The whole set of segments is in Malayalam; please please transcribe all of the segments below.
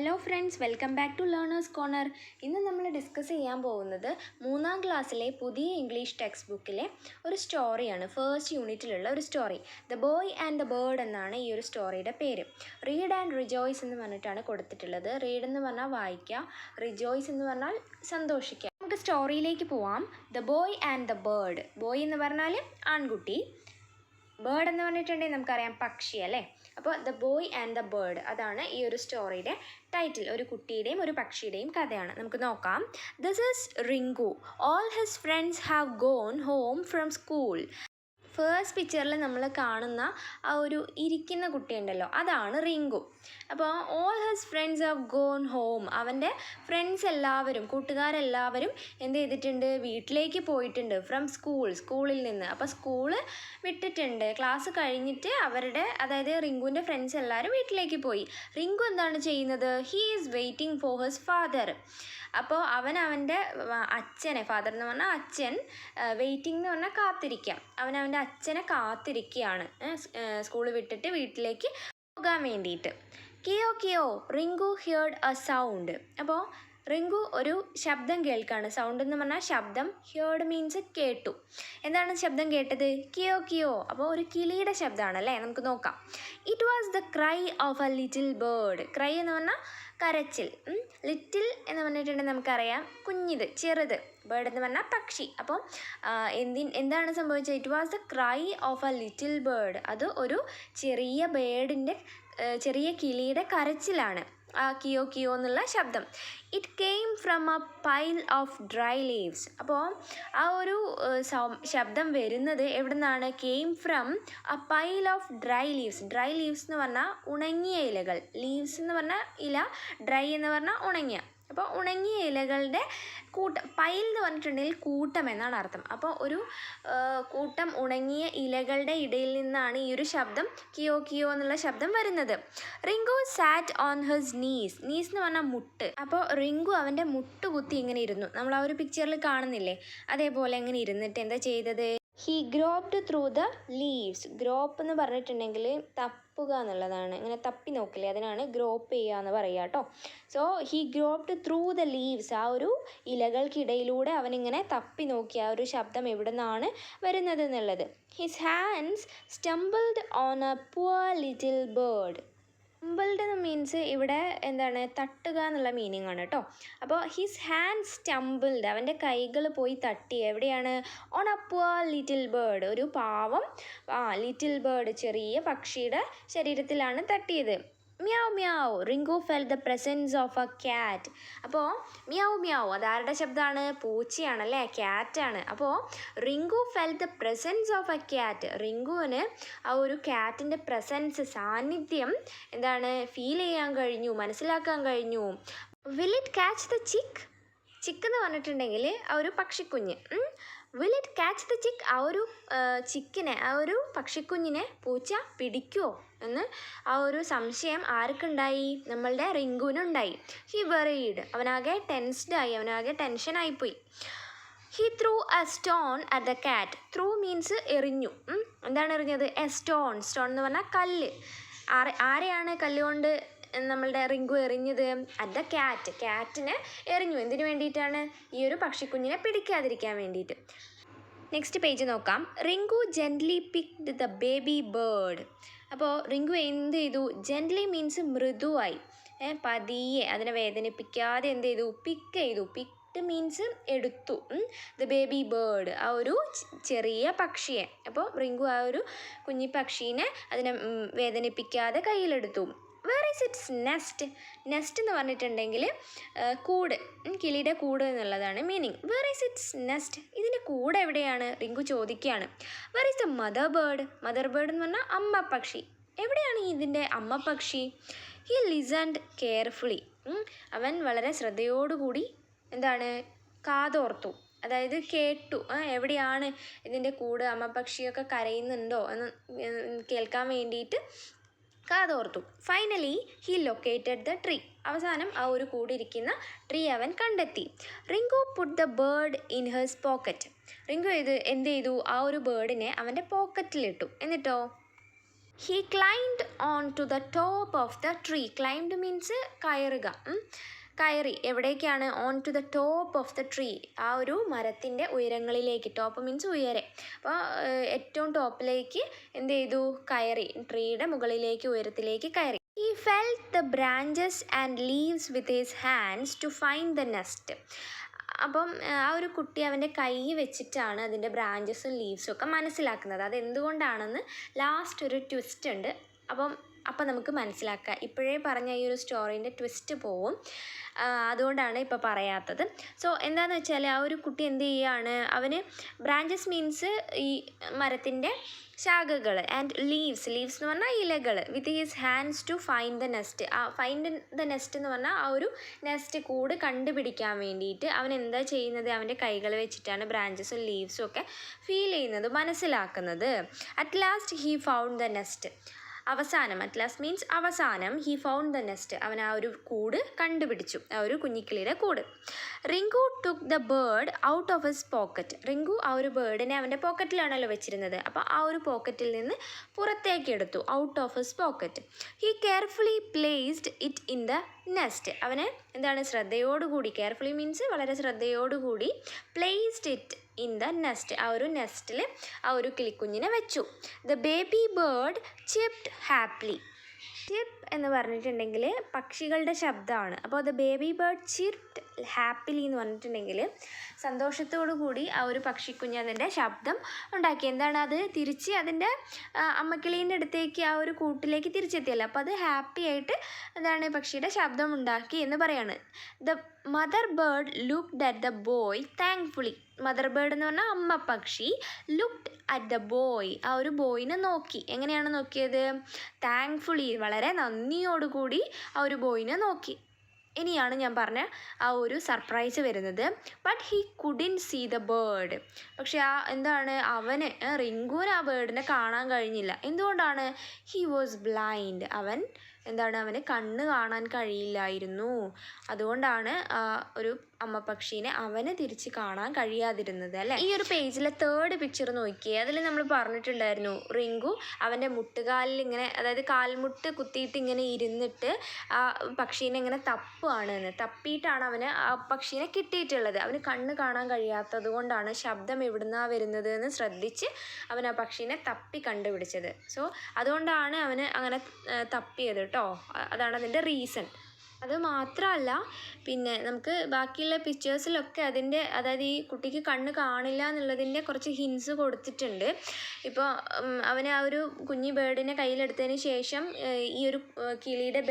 Hello friends, welcome back to learners corner. ഇന്ന് നമ്മൾ ഡിസ്കസ് ചെയ്യാൻ പോകുന്നത് 3ാം ക്ലാസ്സിലെ പുതിയ ഇംഗ്ലീഷ് ടെക്സ്റ്റ് ബുക്കിലെ ഒരു സ്റ്റോറിയാണ്. ഫസ്റ്റ് യൂണിറ്റിലുള്ള ഒരു story, the boy and the bird എന്നാണ് ഈ ഒരു സ്റ്റോറിയുടെ പേര്. റീഡ് ആൻഡ് റിജോയ്സ് എന്ന് പറഞ്ഞിട്ടാണ് കൊടുത്തിട്ടുള്ളത്. റീഡ് എന്ന് പറഞ്ഞാൽ വായിക്കുക, റിജോയ്സ് എന്ന് പറഞ്ഞാൽ സന്തോഷിക്കുക. നമുക്ക് സ്റ്റോറിയിലേക്ക് പോവാം. The boy and the bird. Boy എന്ന് പറഞ്ഞാൽ ആൺകുട്ടി, ബേർഡ് എന്ന് പറഞ്ഞിട്ടുണ്ടെങ്കിൽ നമുക്കറിയാം പക്ഷി അല്ലേ. അപ്പോൾ the boy and the bird, അതാണ് ഈ ഒരു സ്റ്റോറിയുടെ ടൈറ്റിൽ. ഒരു കുട്ടിയുടെയും ഒരു പക്ഷിയുടെയും കഥയാണ്. നമുക്ക് നോക്കാം. This is Rinku. All his friends have gone home from school. First പിക്ചറിൽ നമ്മൾ കാണുന്ന ആ ഒരു ഇരിക്കുന്ന കുട്ടിയുണ്ടല്ലോ, അതാണ് റിങ്കു. അപ്പോൾ all his friends have gone home, അവൻ്റെ ഫ്രണ്ട്സ് എല്ലാവരും, കൂട്ടുകാരെല്ലാവരും എന്ത് ചെയ്തിട്ടുണ്ട്, വീട്ടിലേക്ക് പോയിട്ടുണ്ട്. ഫ്രം സ്കൂളിൽ നിന്ന്. അപ്പോൾ സ്കൂള് വിട്ടിട്ടുണ്ട്, ക്ലാസ് കഴിഞ്ഞിട്ട് അവരുടെ, അതായത് റിങ്കുവിൻ്റെ ഫ്രണ്ട്സ് എല്ലാവരും വീട്ടിലേക്ക് പോയി. റിങ്കു എന്താണ് ചെയ്യുന്നത്? He is waiting for his father. അപ്പോൾ അവൻ്റെ അച്ഛനെ, ഫാദർ എന്ന് പറഞ്ഞാൽ അച്ഛൻ, വെയിറ്റിംഗ് എന്ന് പറഞ്ഞാൽ കാത്തിരിക്കാം, അവൻ്റെ അച്ഛനെ കാത്തിരിക്കുകയാണ് സ്കൂൾ വിട്ടിട്ട് വീട്ടിലേക്ക് പോകാൻ വേണ്ടിയിട്ട്. കിയോ കിയോ റിങ്കു ഹിയർഡ് എ സൗണ്ട്. അപ്പോൾ റിങ്കു ഒരു ശബ്ദം കേൾക്കാണ്. സൗണ്ട് എന്ന് പറഞ്ഞാൽ ശബ്ദം, ഹിയർഡ് മീൻസ് കേട്ടു. എന്താണ് ശബ്ദം കേട്ടത്? കിയോ കിയോ. അപ്പോൾ ഒരു കിളിയുടെ ശബ്ദമാണ് അല്ലേ. നമുക്ക് നോക്കാം. It was the cry of A little bird. Cry എന്ന് പറഞ്ഞാൽ കരച്ചിൽ. ലിറ്റിൽ എന്ന് പറഞ്ഞിട്ടുണ്ടെങ്കിൽ നമുക്കറിയാം കുഞ്ഞിത്, ചെറുത്. ബേർഡ് എന്ന് പറഞ്ഞാൽ പക്ഷി. അപ്പോൾ എന്താണ് സംഭവിച്ചത്? It was the cry of A little bird. അത് ഒരു ചെറിയ ബേർഡിൻ്റെ, ചെറിയ കിളിയുടെ കരച്ചിലാണ് ആ കിയോ കിയോ എന്നുള്ള ശബ്ദം. It came from A pile of dry leaves. അപ്പോൾ ആ ഒരു ശബ്ദം വരുന്നത് എവിടെ നിന്നാണ്? Came from A pile of dry leaves. Dry leaves എന്ന് പറഞ്ഞാൽ ഉണങ്ങിയ ഇലകൾ. ലീവ്സ് എന്ന് പറഞ്ഞാൽ ഇല, ഡ്രൈ എന്ന് പറഞ്ഞാൽ ഉണങ്ങിയ. അപ്പോൾ ഉണങ്ങിയ ഇലകളുടെ കൂട്ടം. പൈൽ എന്ന് പറഞ്ഞിട്ടുണ്ടെങ്കിൽ കൂട്ടം എന്നാണ് അർത്ഥം. അപ്പോൾ ഒരു കൂട്ടം ഉണങ്ങിയ ഇലകളുടെ ഇടയിൽ നിന്നാണ് ഈ ഒരു ശബ്ദം, കിയോ കിയോ എന്നുള്ള ശബ്ദം വരുന്നത്. Rinku sat on his knees. Knees എന്ന് പറഞ്ഞാൽ മുട്ട്. അപ്പോൾ റിങ്കു അവൻ്റെ മുട്ട് കുത്തി ഇങ്ങനെ ഇരുന്നു. നമ്മൾ ആ ഒരു പിക്ചറിൽ കാണുന്നില്ലേ, അതേപോലെ ഇങ്ങനെ ഇരുന്നിട്ട് എന്താ ചെയ്തത്? He groped through the leaves. Grope എന്ന് പറഞ്ഞിട്ടുണ്ടെങ്കിൽ തപ്പുക എന്നുള്ളതാണ്. ഇങ്ങനെ തപ്പി നോക്കില്ലേ, അതിനാണ് ഗ്രോപ്പ് ചെയ്യുക എന്ന് പറയുക കേട്ടോ. So he groped through the leaves. ആ ഒരു ഇലകൾക്കിടയിലൂടെ അവനിങ്ങനെ തപ്പി നോക്കി ആ ഒരു ശബ്ദം എവിടെ നിന്നാണ് വരുന്നത് എന്നുള്ളത്. His hands stumbled on a poor little bird. Stumbled എന്ന് മീൻസ് ഇവിടെ എന്താണ്, തട്ടുക എന്നുള്ള മീനിങ് ആണ് കേട്ടോ. അപ്പോൾ ഹിസ് ഹാൻഡ് സ്റ്റംബിൾഡ്, അവൻ്റെ കൈകൾ പോയി തട്ടി എവിടെയാണ്? On a poor little bird. ഒരു പാവം ലിറ്റിൽ ബേർഡ്, ചെറിയ പക്ഷിയുടെ ശരീരത്തിലാണ് തട്ടിയത്. Meow meow Rinku felt the presence of a cat. അപ്പോൾ മ്യാവ് മ്യാവ് അതാരുടെ ശബ്ദമാണ്? പൂച്ചയാണല്ലേ, ക്യാറ്റാണ്. അപ്പോൾ Rinku felt the presence of a cat. റിങ്കുവിന് ആ ഒരു ക്യാറ്റിൻ്റെ പ്രസൻസ്, സാന്നിധ്യം എന്താണ്, ഫീൽ ചെയ്യാൻ കഴിഞ്ഞു, മനസ്സിലാക്കാൻ കഴിഞ്ഞു. വിൽ ഇറ്റ് ക്യാച്ച് ദ ചിക്ക്. ചിക്ക് എന്ന് പറഞ്ഞിട്ടുണ്ടെങ്കിൽ ആ ഒരു പക്ഷിക്കുഞ്ഞ്. വിൽ ഇറ്റ് ക്യാച്ച് ദ ചിക്ക്. ആ ഒരു ചിക്കിനെ, ആ ഒരു പക്ഷിക്കുഞ്ഞിനെ പൂച്ച പിടിക്കുമോ എന്ന് ആ ഒരു സംശയം ആർക്കുണ്ടായി? നമ്മളുടെ റിങ്കുവിനുണ്ടായി. He worried. അവനാകെ ടെൻസ്ഡായി, അവനാകെ ടെൻഷനായിപ്പോയി. He threw a stone at the cat. Threw means എറിഞ്ഞു. എന്താണ് എറിഞ്ഞത്? A stone. സ്റ്റോൺ എന്ന് പറഞ്ഞാൽ കല്ല്. ആരെയാണ് കല്ലുകൊണ്ട് നമ്മളുടെ റിങ്കു എറിഞ്ഞത്? At the cat. ക്യാറ്റിനെ എറിഞ്ഞു. എന്തിനു വേണ്ടിയിട്ടാണ്? ഈ ഒരു പക്ഷിക്കുഞ്ഞിനെ പിടിക്കാതിരിക്കാൻ വേണ്ടിയിട്ട്. നെക്സ്റ്റ് പേജ് നോക്കാം. Rinku gently picked the baby bird. അപ്പോൾ റിങ്കു എന്ത് ചെയ്തു? ജെൻ്റ്ലി മീൻസ് മൃദുവായി, പതിയെ, അതിനെ വേദനിപ്പിക്കാതെ എന്ത് ചെയ്തു? പിക്ക് ചെയ്തു. പിക്ഡ് മീൻസ് എടുത്തു. ദ ബേബി ബേർഡ്, ആ ഒരു ചെറിയ പക്ഷിയെ. അപ്പോൾ റിങ്കു ആ ഒരു കുഞ്ഞി പക്ഷീനെ അതിനെ വേദനിപ്പിക്കാതെ കയ്യിലെടുത്തു. Where is its nest. Nest എന്ന് പറഞ്ഞിട്ടുണ്ടെങ്കിൽ കൂട്, കിളിയുടെ കൂട് എന്നുള്ളതാണ് meaning. Where is its nest. ഇതിൻ്റെ കൂട് എവിടെയാണ്? റിങ്കു ചോദിക്കുകയാണ്. Where is the mother bird. Mother bird എന്ന് പറഞ്ഞാൽ അമ്മ പക്ഷി. എവിടെയാണ് ഇതിൻ്റെ അമ്മ പക്ഷി? He listened carefully. അവൻ വളരെ ശ്രദ്ധയോടുകൂടി എന്താണ്, കാതോർത്തു, അതായത് കേട്ടു. എവിടെയാണ് ഇതിൻ്റെ കൂട്, അമ്മ പക്ഷിയൊക്കെ കരയുന്നുണ്ടോ എന്ന് കേൾക്കാൻ വേണ്ടിയിട്ട് കാതോർത്തു. Finally he located the tree. അവസാനം ആ ഒരു കൂടിയിരിക്കുന്ന ട്രീ അവൻ കണ്ടെത്തി. Rinku put the bird in his pocket. Rinku എന്ത് ചെയ്തു? ആ ഒരു ബേർഡിനെ അവൻ്റെ പോക്കറ്റിലിട്ടു. എന്നിട്ടോ he climbed on to the top of the tree. Climbed means കയറുക. കയറി എവിടേക്കാണ്? On to the top of the tree. ആ ഒരു മരത്തിൻ്റെ ഉയരങ്ങളിലേക്ക്. ടോപ്പ് മീൻസ് ഉയരെ. അപ്പോൾ ഏറ്റവും ടോപ്പിലേക്ക് എന്ത് ചെയ്തു? കയറി. ട്രീയുടെ മുകളിലേക്ക്, ഉയരത്തിലേക്ക് കയറി. He felt the branches and leaves with his hands to find the nest. അപ്പം ആ ഒരു കുട്ടി അവൻ്റെ കൈ വെച്ചിട്ടാണ് അതിൻ്റെ ബ്രാഞ്ചസും ലീവ്സും ഒക്കെ മനസ്സിലാക്കുന്നത്. അതെന്തുകൊണ്ടാണെന്ന് ലാസ്റ്റ് ഒരു ട്വിസ്റ്റ് ഉണ്ട്. അപ്പം നമുക്ക് മനസ്സിലാക്കാം. ഇപ്പോഴേ പറഞ്ഞ ഈ ഒരു സ്റ്റോറീൻ്റെ ട്വിസ്റ്റ് പോവും. അതുകൊണ്ടാണ് ഇപ്പോൾ പറയാത്തത്. സോ എന്താണെന്ന് വെച്ചാൽ ആ ഒരു കുട്ടി എന്ത് ചെയ്യുകയാണ്? അവന് ബ്രാഞ്ചസ് മീൻസ് ഈ മരത്തിൻ്റെ ശാഖകൾ, ആൻഡ് ലീവ്സ് എന്ന് പറഞ്ഞാൽ ഇലകൾ, with his hands to find the nest. Find the nest എന്ന് പറഞ്ഞാൽ ആ ഒരു നെസ്റ്റ് കൂട് കണ്ടുപിടിക്കാൻ വേണ്ടിയിട്ട് അവൻ എന്താ ചെയ്യുന്നത്? അവൻ്റെ കൈകൾ വെച്ചിട്ടാണ് ബ്രാഞ്ചസും ലീവ്സും ഒക്കെ ഫീൽ ചെയ്യുന്നത്, മനസ്സിലാക്കുന്നത്. At last he found the nest. അവസാനം, അറ്റ് ലാസ്റ്റ് മീൻസ് അവസാനം, ഹി ഫൗണ്ട് ദ നെസ്റ്റ്. അവൻ ആ ഒരു കൂട് കണ്ടുപിടിച്ചു, ആ ഒരു കുഞ്ഞിക്കിളിയുടെ കൂട്. Rinku took the bird out of his pocket. Rinku ആ ഒരു ബേർഡിനെ അവൻ്റെ പോക്കറ്റിലാണല്ലോ വെച്ചിരുന്നത്. അപ്പോൾ ആ ഒരു പോക്കറ്റിൽ നിന്ന് പുറത്തേക്ക് എടുത്തു, out of his pocket. He carefully placed it in the nest. അവനെ എന്താണ്? ശ്രദ്ധയോടുകൂടി, കെയർഫുള്ളി മീൻസ് വളരെ ശ്രദ്ധയോടുകൂടി, placed it in the nest. ആ ഒരു നെസ്റ്റിൽ ആ ഒരു കിളിക്കുഞ്ഞിനെ വെച്ചു. The baby bird chipped happily. Chip എന്ന് പറഞ്ഞിട്ടുണ്ടെങ്കിൽ പക്ഷികളുടെ ശബ്ദമാണ്. അപ്പോൾ the baby bird chipped happily എന്ന് പറഞ്ഞിട്ടുണ്ടെങ്കിൽ സന്തോഷത്തോടു കൂടി ആ ഒരു പക്ഷിക്കുഞ്ഞ് അതിൻ്റെ ശബ്ദം ഉണ്ടാക്കി. എന്താണ് അത്? തിരിച്ച് അതിൻ്റെ അമ്മക്കിളീൻ്റെ അടുത്തേക്ക്, ആ ഒരു കൂട്ടിലേക്ക് തിരിച്ചെത്തിയല്ലോ. അപ്പോൾ അത് ഹാപ്പി ആയിട്ട് എന്താണ് പക്ഷിയുടെ ശബ്ദം ഉണ്ടാക്കി എന്ന് പറയാണ്. The mother bird looked at the boy thankfully. Mother bird എന്ന് പറഞ്ഞാൽ അമ്മ പക്ഷി. ലുക്ക്ഡ് അറ്റ് ദ ബോയ്, ആ ഒരു ബോയിനെ നോക്കി. എങ്ങനെയാണ് നോക്കിയത്? താങ്ക്ഫുള്ളി, വളരെ നന്ദിയോടുകൂടി ആ ഒരു ബോയിനെ നോക്കി. ഇനിയാണ് ഞാൻ പറഞ്ഞ ആ ഒരു സർപ്രൈസ് വരുന്നത്. But he couldn't see the bird. പക്ഷെ എന്താണ്? അവന്, റിങ്കുവിന് ആ ബേർഡിനെ കാണാൻ കഴിഞ്ഞില്ല. എന്തുകൊണ്ടാണ്? He was blind. അവന് കണ്ണ് കാണാൻ കഴിയില്ലായിരുന്നു. അതുകൊണ്ടാണ് ഒരു അമ്മ പക്ഷീനെ അവന് തിരിച്ച് കാണാൻ കഴിയാതിരുന്നത്, അല്ലേ? ഈ ഒരു പേജിലെ 3rd പിക്ചർ നോക്കിയേ. അതിൽ നമ്മൾ പറഞ്ഞിട്ടുണ്ടായിരുന്നു റിങ്കു അവൻ്റെ മുട്ടുകാലിൽ ഇങ്ങനെ, അതായത് കാൽമുട്ട് കുത്തിയിട്ട് ഇങ്ങനെ ഇരുന്നിട്ട് ആ പക്ഷീനെ ഇങ്ങനെ തപ്പുകയാണ് എന്ന്. തപ്പിയിട്ടാണ് അവന് ആ പക്ഷീനെ കിട്ടിയിട്ടുള്ളത്. അവന് കണ്ണ് കാണാൻ കഴിയാത്തത് കൊണ്ടാണ് ശബ്ദം എവിടുന്നാണ് വരുന്നത് എന്ന് ശ്രദ്ധിച്ച് അവൻ ആ പക്ഷീനെ തപ്പി കണ്ടുപിടിച്ചത്. സോ അതുകൊണ്ടാണ് അവന് അങ്ങനെ തപ്പിയത് കേട്ടോ. അതാണ് അതിൻ്റെ റീസൺ. അത് മാത്രമല്ല, പിന്നെ നമുക്ക് ബാക്കിയുള്ള പിക്ചേഴ്സിലൊക്കെ അതിൻ്റെ, അതായത് ഈ കുട്ടിക്ക് കണ്ണ് കാണില്ല എന്നുള്ളതിൻ്റെ കുറച്ച് ഹിൻസ് കൊടുത്തിട്ടുണ്ട്. ഇപ്പോൾ അവന് ആ ഒരു കുഞ്ഞി ബേർഡിനെ കയ്യിലെടുത്തതിന് ശേഷം ഈ ഒരു കിളിയുടെ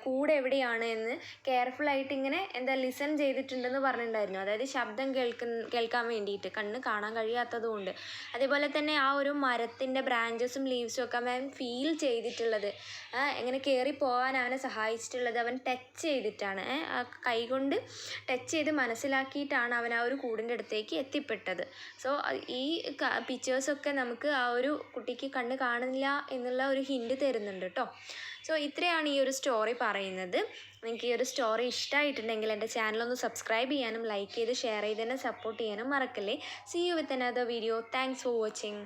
കൂട് എവിടെയാണ് എന്ന് കെയർഫുള്ളായിട്ട് ഇങ്ങനെ ലിസൺ ചെയ്തിട്ടുണ്ടെന്ന് പറഞ്ഞിട്ടുണ്ടായിരുന്നു. അതായത് ശബ്ദം കേൾക്കാൻ വേണ്ടിയിട്ട്, കണ്ണ് കാണാൻ കഴിയാത്തത് കൊണ്ട്. അതേപോലെ തന്നെ ആ ഒരു മരത്തിൻ്റെ ബ്രാഞ്ചസും ലീവ്സും ഒക്കെ അവൻ ഫീൽ ചെയ്തിട്ടുള്ളത്, എങ്ങനെ കയറിപ്പോകാൻ അവനെ സഹായിച്ചിട്ടുള്ളത് അവൻ ടച്ച് ചെയ്തിട്ടാണ്. കൈകൊണ്ട് ടച്ച് ചെയ്ത് മനസ്സിലാക്കിയിട്ടാണ് അവൻ ആ ഒരു കൂടിൻ്റെ അടുത്തേക്ക് എത്തിപ്പെട്ടത്. സോ ഈ പിക്ചേഴ്സൊക്കെ നമുക്ക് ആ ഒരു കുട്ടിക്ക് കണ്ണ് കാണില്ല എന്നുള്ള ഒരു ഹിൻറ്റ് തരുന്നുണ്ട് കേട്ടോ. സോ ഇത്രയാണ് ഈ ഒരു സ്റ്റോറി പറയുന്നത്. നിങ്ങൾക്ക് ഈ ഒരു സ്റ്റോറി ഇഷ്ടമായിട്ടുണ്ടെങ്കിൽ എൻ്റെ ചാനലൊന്ന് സബ്സ്ക്രൈബ് ചെയ്യാനും ലൈക്ക് ചെയ്ത് ഷെയർ ചെയ്ത് തന്നെ സപ്പോർട്ട് ചെയ്യാനും മറക്കല്ലേ. See you with another video. Thanks for watching.